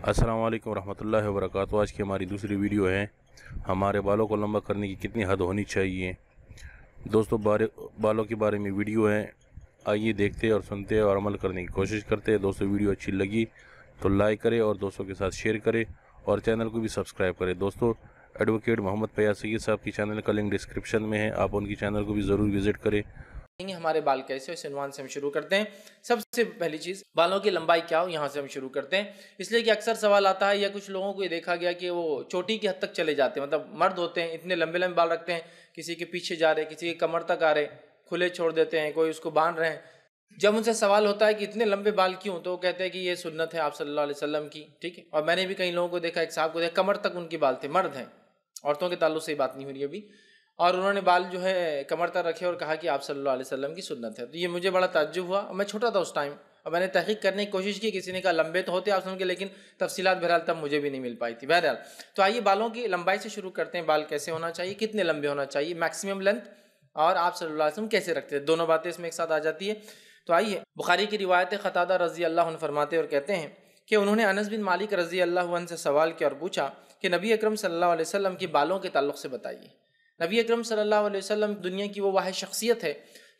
अस्सलाम वालेकुम रहमतुल्लाहि व बरकातुहू। आज की हमारी दूसरी वीडियो है हमारे बालों को लंबा करने की कितनी हद होनी चाहिए। दोस्तों बालों के बारे में वीडियो है, आइए देखते और सुनते और अमल करने की कोशिश करते हैं। दोस्तों वीडियो अच्छी लगी तो लाइक करें और दोस्तों के साथ शेयर करें और चैनल को भी सब्सक्राइब करें। दोस्तों एडवोकेट मोहम्मद फैयाज सईद साहब की चैनल का लिंक डिस्क्रिप्शन में है, आप उनकी चैनल को भी ज़रूर विज़िट करें। हमारे बाल कैसे, इस उन्वान से हम शुरू करते हैं। सबसे पहली चीज़, बालों की लंबाई क्या हो, यहाँ से हम शुरू करते हैं। इसलिए कि अक्सर सवाल आता है या कुछ लोगों को ये देखा गया कि वो चोटी की हद तक चले जाते हैं। मतलब मर्द होते हैं, इतने लंबे लंबे बाल रखते हैं, किसी के पीछे जा रहे, किसी के कमर तक आ रहे, खुले छोड़ देते हैं, कोई उसको बांध रहे हैं। जब उनसे सवाल होता है कि इतने लंबे बाल क्यों, तो वो कहते हैं कि ये सुन्नत है आप सल्लल्लाहु अलैहि वसल्लम की। ठीक है, और मैंने भी कई लोगों को देखा, एक साहब को देखा कमर तक उनके बाल थे, मर्द हैं, औरतों के ताल्लुक से बात नहीं हो रही अभी, और उन्होंने बाल जो है कमर तक रखे और कहा कि आप सल्लल्लाहु अलैहि वसल्लम की सुन्नत है। तो ये मुझे बड़ा ताज्जुब हुआ, और मैं छोटा था उस टाइम, और मैंने तहकीक करने की कोशिश की। किसी ने कहा लंबे तो होते आप समझ के, लेकिन तफसीलात बहरहाल तब मुझे भी नहीं मिल पाई थी। बहरहाल तो आइए बालों की लंबाई से शुरू करते हैं। बाल कैसे होना चाहिए, कितने लंबे होना चाहिए, मैक्सिमम लेंथ, और आप सल्लल्लाहु अलैहि वसल्लम कैसे रखते हैं, दोनों बातें इसमें एक साथ आ जाती है। तो आइए, बुखारी की रिवायत क़तादा रज़ी अल्लाह अन्हु फरमाते और कहते हैं कि उन्होंने अनस बिन मालिक रज़ी अल्लाह अन्हु से सवाल किया और पूछा कि नबी अकरम सल्लल्लाहु अलैहि वसल्लम के बालों के ताल्लुक़ से बताइए। नबी अकरम सल्लल्लाहु अलैहि वसल्लम दुनिया की वो वाहिद शख्सियत है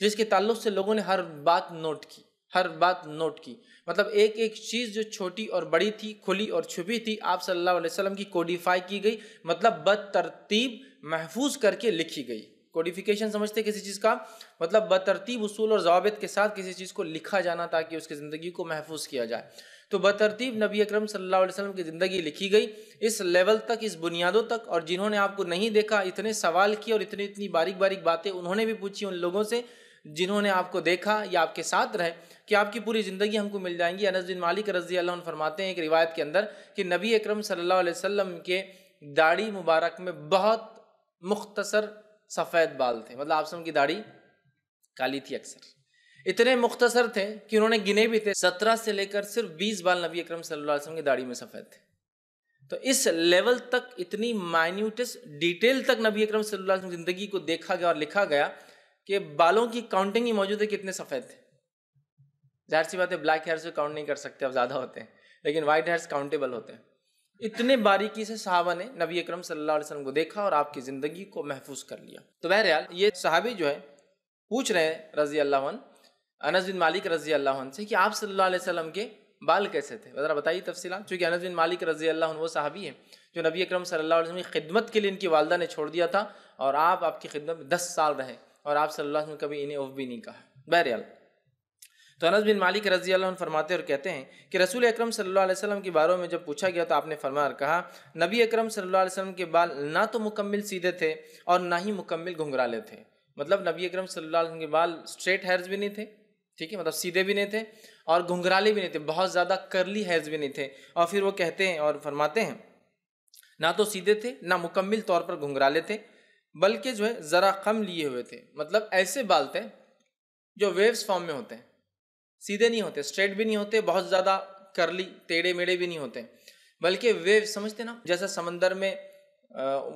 जिसके ताल्लुक़ से लोगों ने हर बात नोट की, हर बात नोट की। मतलब एक एक चीज़ जो छोटी और बड़ी थी, खुली और छुपी थी, आप सल्लल्लाहु अलैहि वसल्लम की कोडिफाई की गई, मतलब बतरतीब महफूज करके लिखी गई। कोडिफिकेशन समझते किसी चीज़ का मतलब बतरतीब उसूल और ज़वाबित के साथ किसी चीज़ को लिखा जाना ताकि उसकी ज़िंदगी को महफूज किया जाए। तो बतरतीब नबी अकरम सल्लल्लाहु अलैहि वसल्लम की ज़िंदगी लिखी गई, इस लेवल तक, इस बुनियादों तक। और जिन्होंने आपको नहीं देखा, इतने सवाल किए और इतनी इतनी बारीक बारीक बातें उन्होंने भी पूछी उन लोगों से जिन्होंने आपको देखा या आपके साथ रहे, कि आपकी पूरी ज़िंदगी हमको मिल जाएंगी। अनस बिन मालिक रज़ी अल्लाह अन्हु फरमाते हैं एक रिवायत के अंदर कि नबी अकरम सल्लल्लाहु अलैहि वसल्लम के दाढ़ी मुबारक में बहुत मुख्तसर सफ़ेद बाल थे। मतलब आप सब की दाढ़ी काली थी, अक्सर इतने मुख्तसर थे कि उन्होंने गिने भी थे, 17 से लेकर सिर्फ 20 बाल नबी अकरम सल्लल्लाहु अलैहि वसल्लम की दाढ़ी में सफ़ेद थे। तो इस लेवल तक, इतनी माइन्यूटेस्ट डिटेल तक नबी अकरम सल्लल्लाहु अलैहि वसल्लम की ज़िंदगी को देखा गया और लिखा गया कि बालों की काउंटिंग ही मौजूद है कितने सफ़ेद थे। जाहिर सी बात है ब्लैक हेयर से काउंट नहीं कर सकते, अब ज़्यादा होते हैं, लेकिन वाइट हेयर्स काउंटेबल होते हैं। इतने बारीकी से सहाबा ने नबी अकरम सल्लल्लाहु अलैहि वसल्लम को देखा और आपकी ज़िंदगी को महफूज कर लिया। तो बहरहाल ये सहाबी जो है पूछ रहे हैं रज़ी अल्लाह अन्हु, अनस बिन मालिक रज़ी अल्लाह अन्हु से कि आप सल्लल्लाहु अलैहि वसल्लम के बाल कैसे थे, ज़रा बताइए तफसीलात। चूँकि अनस बिन मालिक रज़ी अल्लाह अन्हु वो सहाबी है जो नबी अकरम सल्लल्लाहु अलैहि वसल्लम की खिदमत के लिए इनकी वालदा ने छोड़ दिया था, और आप आपकी खिदमत में 10 साल रहे, और आप सल्लल्लाहु अलैहि वसल्लम कभी इन्हें उफ भी नहीं कहा। बहरहाल तो अनस बिन मालिक रज़ी अल्लाह अन्हु फरमाते और कहते हैं कि रसूल अकरम सल्लल्लाहु अलैहि वसल्लम के बारे में जब पूछा गया तो आपने फरमाया और कहा, नबी अकरम सल्लल्लाहु अलैहि वसल्लम के बाल ना तो मुकम्मिल सीधे थे और ना ही मुकम्मिल घुंघराले थे। मतलब नबी अकरम सल्लल्लाहु अलैहि वसल्लम के बाल स्ट्रेट हेयर्स भी नहीं थे, ठीक है, मतलब सीधे भी नहीं थे, और घुंघराले भी नहीं थे, बहुत ज़्यादा करली हेयर्स भी नहीं थे। और फिर वो कहते हैं और फरमाते हैं ना तो सीधे थे ना मुकम्मिल तौर पर घुंघराले थे, बल्कि जो है ज़रा कम लिए हुए थे। मतलब ऐसे बाल थे जो वेव्स फॉर्म में होते हैं, सीधे नहीं होते, स्ट्रेट भी नहीं होते, बहुत ज़्यादा करली टेढ़े मेढ़े भी नहीं होते, बल्कि वेव्स समझते ना, जैसा समंदर में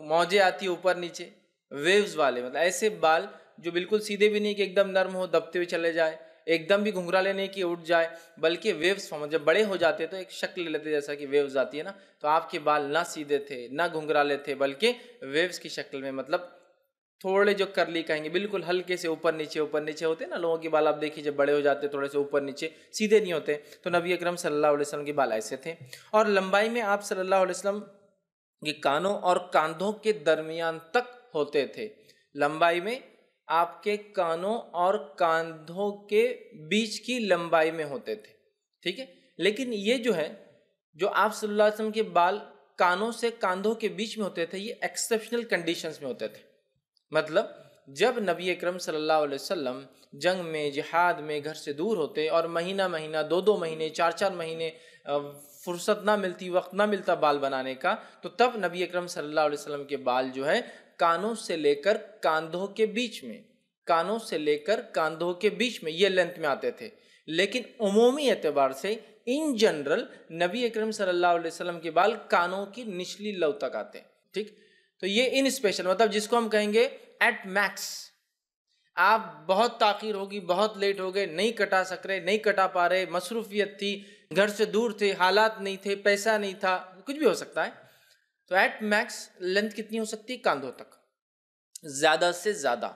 मौजें आती है ऊपर नीचे, वेव्स वाले। मतलब ऐसे बाल जो बिल्कुल सीधे भी नहीं कि एकदम नर्म हो दबते हुए चले जाए, एकदम भी घुंघराले नहीं कि उठ जाए, बल्कि वेव्स फॉर्म। जब बड़े हो जाते तो एक शक्ल लेते जैसा कि वेव्स आती है ना, तो आपके बाल ना सीधे थे ना घुंघराले थे, बल्कि वेव्स की शक्ल में, मतलब थोड़े जो करली कहेंगे, बिल्कुल हल्के से ऊपर नीचे होते हैं ना लोगों के बाल, आप देखिए जब बड़े हो जाते थोड़े से ऊपर नीचे, सीधे नहीं होते। तो नबी अकरम सल्लल्लाहु अलैहि वसल्लम के बाल ऐसे थे। और लंबाई में आप सल्लल्लाहु अलैहि वसल्लम के कानों और कंधों के दरमियान तक होते थे। लंबाई में आपके कानों और कंधों के बीच की लंबाई में होते थे, ठीक है। लेकिन ये जो है, जो आप सल्लल्लाहु अलैहि वसल्लम के बाल कानों से कंधों के बीच में होते थे, ये एक्सेप्शनल कंडीशंस में होते थे। मतलब जब नबी अकरम सल्लल्लाहु अलैहि वसल्लम जंग में, जिहाद में घर से दूर होते और महीना महीना, 2-2 महीने, 4-4 महीने फुर्सत ना मिलती, वक्त ना मिलता बाल बनाने का, तो तब नबी अकरम सल्लल्लाहु अलैहि वसल्लम के बाल जो है कानों से लेकर कंधों के बीच में, कानों से लेकर कंधों के बीच में ये लेंथ में आते थे। लेकिन उमूमी एतबार से, इन जनरल, नबी अकरम सल्लल्लाहु अलैहि वसल्लम के बाल कानों की निचली लौ तक आते हैं, ठीक। तो ये इन स्पेशल, मतलब जिसको हम कहेंगे एट मैक्स, आप बहुत ताखीर होगी, बहुत लेट हो गए, नहीं कटा सक रहे, नहीं कटा पा रहे, मसरूफियत थी, گھر سے دور تھے، حالات نہیں تھے، پیسہ نہیں تھا، کچھ بھی ہو سکتا ہے، تو ایٹ میکس لینتھ کتنی ہو سکتی ہے؟ کاندھوں تک، زیادہ سے زیادہ،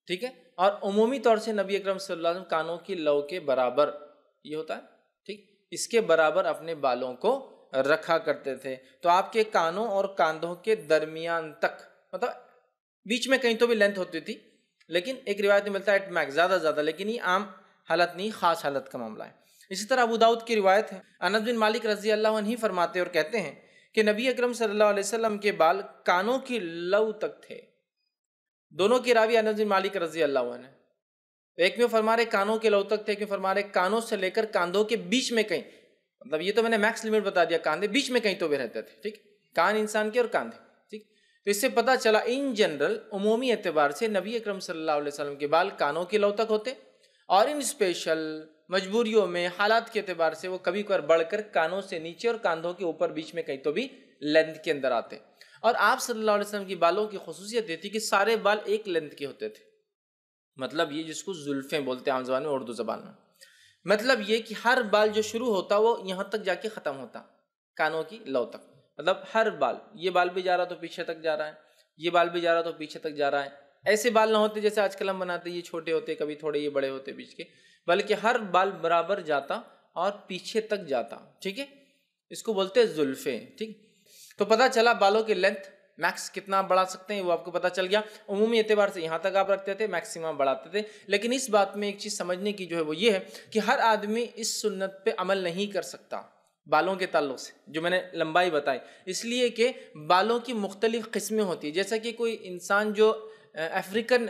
ٹھیک ہے. اور عمومی طور سے نبی اکرم صلی اللہ علیہ وسلم کانوں کی لو کے برابر، یہ ہوتا ہے ٹھیک، اس کے برابر اپنے بالوں کو رکھا کرتے تھے. تو آپ کے کانوں اور کاندھوں کے درمیان تک، مطلب بیچ میں کہیں تو بھی لینتھ ہوتی تھی، لیکن ایک روایت میں ملتا ہے ایٹ میکس زیادہ زیادہ، لیکن یہ عام حالت نہیں، خاص حالت کا معاملہ ہے. اسی طرح ابو داؤد کی روایت ہے، انس بن مالک رضی اللہ عنہ فرماتے اور کہتے ہیں کہ نبی اکرم صلی اللہ علیہ وسلم کے بال کانوں کی لو تک تھے. دونوں کی راوی انس بن مالک رضی اللہ عنہ، ایک میں فرما رہے کانوں کے لو تک تھے، ایک میں فرما رہے کانوں سے لے کر کاندھوں کے بیچ میں کہیں، مطلب یہ تو میں نے میکس لمٹ بتا دیا، کاندھے بیچ میں کہیں تو بھی رہتے تھے، ٹھیک، کان انسان کے اور کاندھے، ٹھیک. تو اس سے پتہ چلا ان جنرل عمومی اعتبار سے نبی اکرم صلی اللہ علیہ وسلم کے بال کانوں کی لو تک ہوتے، اور ان اسپیشل مجبوریوں میں، حالات کے اعتبار سے وہ کبھی کبھار بڑھ کر کانوں سے نیچے اور کاندھوں کے اوپر بیچ میں کہیں تو بھی لینتھ کے اندر آتے. اور آپ صلی اللہ علیہ وسلم کی بالوں کی خصوصیت یہ تھی کہ سارے بال ایک لینتھ کے ہوتے تھے، مطلب یہ جس کو زلفیں بولتے ہیں عام زبان میں، اردو زبان میں، مطلب یہ کہ ہر بال جو شروع ہوتا وہ یہاں تک جا کے ختم ہوتا، کانوں کی لو تک، مطلب ہر بال، یہ بال بھی جا رہا تو پیچھے تک جا رہا ہے، یہ بال بھی جا رہا تو پیچھے تک جا رہا ہے. ایسے بال نہ ہوتے جیسے آج کل ہم بناتے، یہ چھوٹے ہوتے کبھی تھوڑے یہ بڑے ہوتے بیچ کے، بلکہ ہر بال برابر جاتا اور پیچھے تک جاتا، ٹھیک ہے، اس کو بولتے ہیں زلفیں، ٹھیک. تو پتہ چلا بالوں کی لینتھ میکس کتنا بڑھا سکتے ہیں وہ آپ کو پتہ چل گیا. عمومی اعتبار سے یہاں تک آپ رکھتے تھے، میکسیمم بڑھاتے تھے. لیکن اس بات میں ایک چیز سمجھنے کی جو ہے وہ یہ ہے کہ ہر آدمی اس سنت پہ عمل نہیں کر سکتا بالوں کے تعلق سے، جو میں نے لمبائی بتائی، اس لیے کہ بالوں کی مختلف قسمیں ہوتی ہیں. جیسا کہ کوئی انسان جو افریقن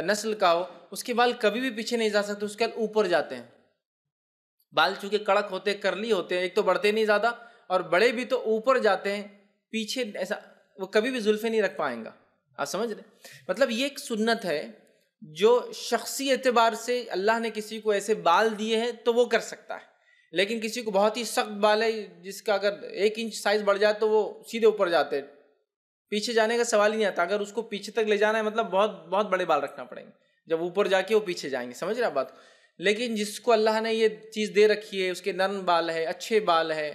نسل کا ہو، اس کے بال کبھی بھی پیچھے نہیں جا سکتے، اس کے بال اوپر جاتے ہیں. بال چونکہ کڑک ہوتے، کرلی ہوتے ہیں، ایک تو بڑھتے نہیں زیادہ، اور بڑے بھی تو اوپر جاتے ہیں، پیچھے ایسا وہ کبھی بھی زلفیں نہیں رکھ پائیں گا. آپ سمجھ رہے؟ مطلب یہ ایک سنت ہے جو شخصی اعتبار سے اللہ نے کسی کو ایسے بال دیے ہیں تو وہ کر سکتا ہے، لیکن کسی کو بہت ہی سخت بال ہے جس کا اگر 1 انچ سائز بڑھ جائے تو وہ سیدھے اوپر جاتے ہیں، پیچھے جانے کا سوال ہی نہیں آتا. اگر اس کو پیچھے تک لے جانا ہے مطلب بہت بہت بڑے بال رکھنا پڑیں گے، جب اوپر جا کے وہ پیچھے جائیں گے. سمجھ رہے آپ بات؟ لیکن جس کو اللہ نے یہ چیز دے رکھی ہے، اس کے نرم بال ہے، اچھے بال ہے،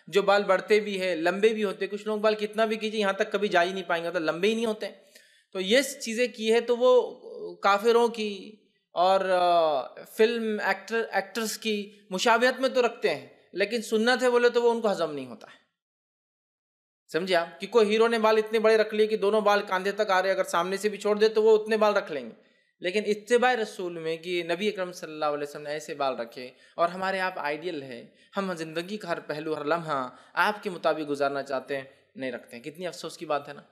جو بال بڑھتے بھی ہے، لمبے بھی ہوتے. کچھ لوگ بال کتنا بھی کیجیے یہاں تک کبھی جا ہی نہیں پائیں گے، تو لمبے ہی نہیں ہوتے. تو یہ چیزیں کی ہے تو وہ کافروں کی اور فلم ایکٹرز کی مشابہت میں تو رکھتے ہیں، لیکن سنت ہے بولے تو وہ ان کو ہضم نہیں ہوتا ہے. سمجھے آپ؟ کہ کوئی ہیرو نے بال اتنے بڑے رکھ لیے کہ دونوں بال کاندھے تک آ رہے، اگر سامنے سے بھی چھوڑ دے تو وہ اتنے بال رکھ لیں گے. لیکن اتباع رسول میں کہ نبی اکرم صلی اللہ علیہ وسلم نے ایسے بال رکھے، اور ہمارے آپ آئیڈیل ہے، ہم زندگی کا ہر پہلو، ہر لمحہ آپ کے مطابق گزارنا چاہتے ہیں، نہیں رکھتے ہیں. کتنی افسوس کی بات ہے نا،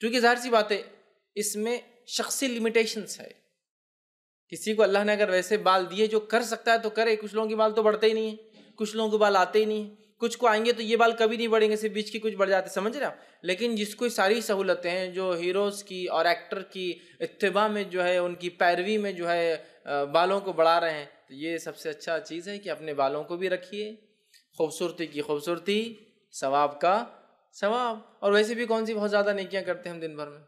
کیونکہ ظاہر سی بات ہے اس میں شخصی لیمیٹیشنز ہے. کسی کو اللہ نے اگر ویسے بال دیے جو کر سکتا ہے تو کرے. کچھ لوگوں کے بال تو بڑھتے ہی نہیں ہیں، کچھ لوگوں کے بال آتے ہی نہیں ہیں، کچھ کو آئیں گے تو یہ بال کبھی نہیں بڑھیں گے، صرف بیچ کے کچھ بڑھ جاتے. سمجھ رہے آپ؟ لیکن جس کو ساری سہولتیں ہیں، جو ہیروز کی اور ایکٹر کی اتباع میں جو ہے، ان کی پیروی میں جو ہے بالوں کو بڑھا رہے ہیں، تو یہ سب سے اچھا چیز ہے کہ اپنے بالوں کو بھی رکھیے. خوبصورتی کی خوبصورتی، ثواب کا ثواب. اور ویسے بھی کون سی بہت زیادہ نیکیاں کرتے ہیں ہم دن بھر میں،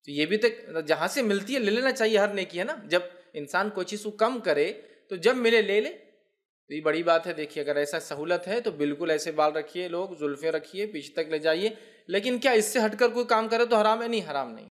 تو یہ بھی تو جہاں سے ملتی ہے لے لینا چاہیے. ہر نیکی ہے نا، جب انسان کوئی چیز کو کم کرے تو جب ملے لے لے، تو یہ بڑی بات ہے. دیکھیے اگر ایسا سہولت ہے تو بالکل ایسے بال رکھیے، لوگ زلفیں رکھیے، پیچھے تک لے جائیے. لیکن کیا اس سے ہٹ کر کوئی کام کرے تو حرام ہے؟ نہیں، حرام نہیں.